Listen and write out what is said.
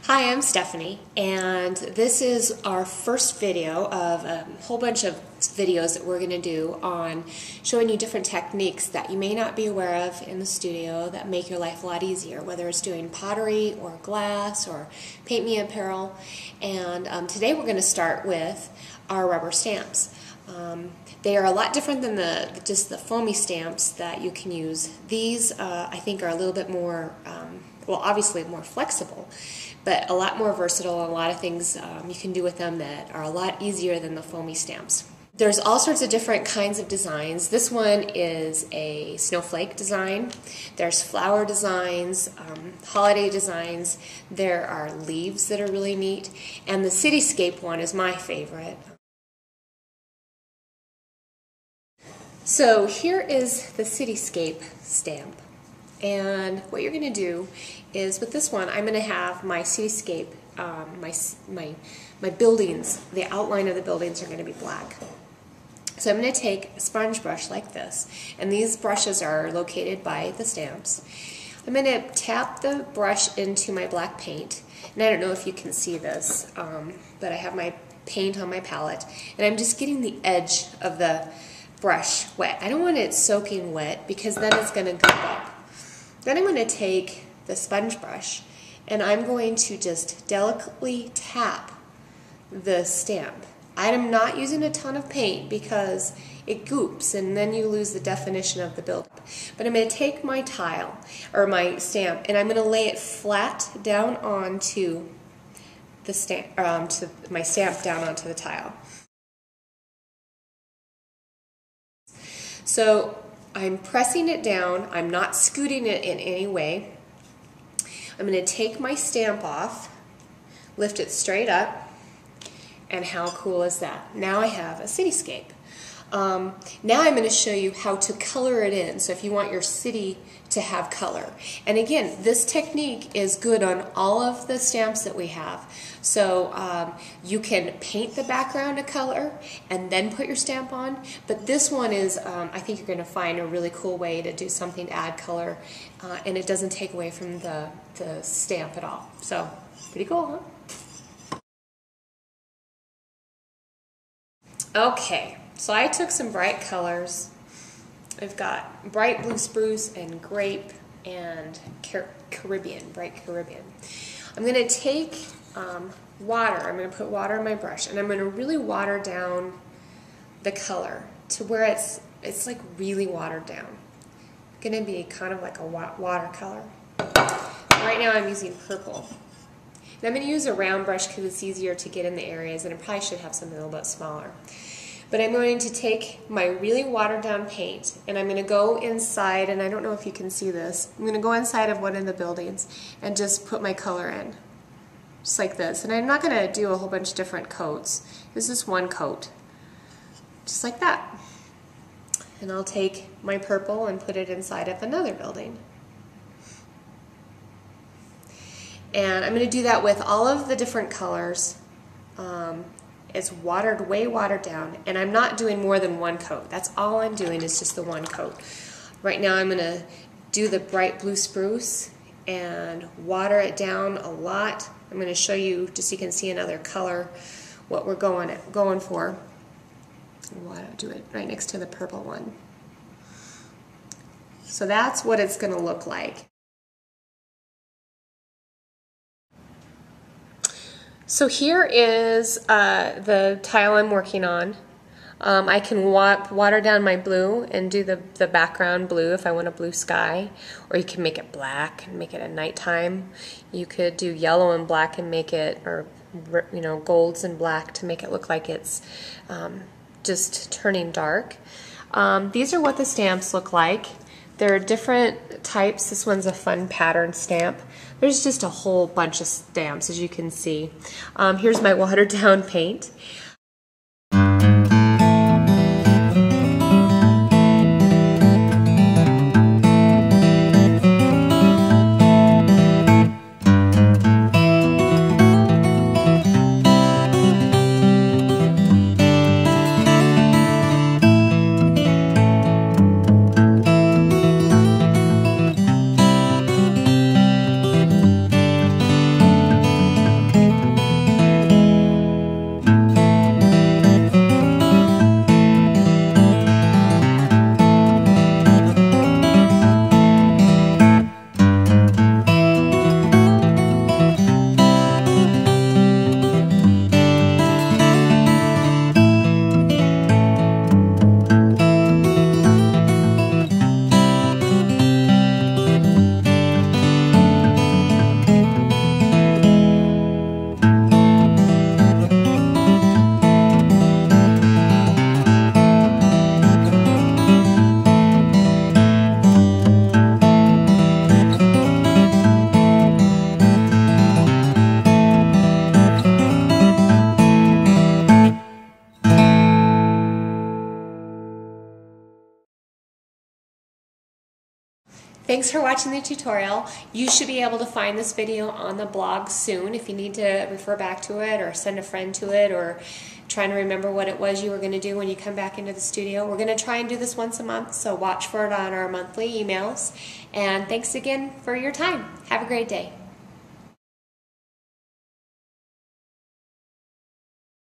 Hi, I'm Stephanie, and this is our first video of a whole bunch of videos that we're going to do on showing you different techniques that you may not be aware of in the studio that make your life a lot easier, whether it's doing pottery or glass or paint me apparel. And today we're going to start with our rubber stamps. They are a lot different than just the foamy stamps that you can use. These I think are a little bit more, well, obviously more flexible, but a lot more versatile, and a lot of things you can do with them that are a lot easier than the foamy stamps. There's all sorts of different kinds of designs. This one is a snowflake design. There's flower designs, holiday designs. There are leaves that are really neat, and the cityscape one is my favorite. So here is the cityscape stamp, and what you're going to do is with this one I'm going to have my cityscape, my buildings, the outline of the buildings are going to be black. So I'm going to take a sponge brush like this, and these brushes are located by the stamps. I'm going to tap the brush into my black paint, and I don't know if you can see this, but I have my paint on my palette, and I'm just getting the edge of the brush wet. I don't want it soaking wet because then it's going to goop up. Then I'm going to take the sponge brush and I'm going to just delicately tap the stamp. I'm not using a ton of paint because it goops and then you lose the definition of the buildup. But I'm going to take my tile or my stamp and I'm going to lay it flat down onto the stamp, my stamp down onto the tile. So I'm pressing it down, I'm not scooting it in any way. I'm going to take my stamp off, lift it straight up, and how cool is that? Now I have a cityscape. Now I'm going to show you how to color it in, so if you want your city to have color. And again, this technique is good on all of the stamps that we have. So you can paint the background a color and then put your stamp on, but this one is, I think you're going to find a really cool way to do something to add color, and it doesn't take away from the stamp at all. So, pretty cool, huh? Okay, so I took some bright colors. I've got bright blue spruce and grape and Caribbean, bright Caribbean. I'm going to take water. I'm going to put water in my brush, and I'm going to really water down the color to where it's like really watered down. It's going to be kind of like a watercolor. Right now I'm using purple. And I'm going to use a round brush because it's easier to get in the areas, and I probably should have something a little bit smaller. But I'm going to take my really watered down paint and I'm going to go inside, and I don't know if you can see this, I'm going to go inside of one of the buildings and just put my color in. Just like this. And I'm not going to do a whole bunch of different coats. This is one coat. Just like that. And I'll take my purple and put it inside of another building. And I'm going to do that with all of the different colors. It's watered, way watered down, and I'm not doing more than one coat. That's all I'm doing is just the one coat. Right now I'm going to do the bright blue spruce and water it down a lot. I'm going to show you, just so you can see another color, what we're going for. I'll do it right next to the purple one. So that's what it's going to look like. So here is the tile I'm working on. I can water down my blue and do the background blue if I want a blue sky, or you can make it black and make it at nighttime. You could do yellow and black and make it, or you know, golds and black to make it look like it's just turning dark. These are what the stamps look like. There are different types. This one's a fun pattern stamp. There's just a whole bunch of stamps, as you can see. Here's my watered down paint. Thanks for watching the tutorial. You should be able to find this video on the blog soon if you need to refer back to it or send a friend to it or trying to remember what it was you were going to do when you come back into the studio. We're going to try and do this once a month, so watch for it on our monthly emails. And thanks again for your time. Have a great day.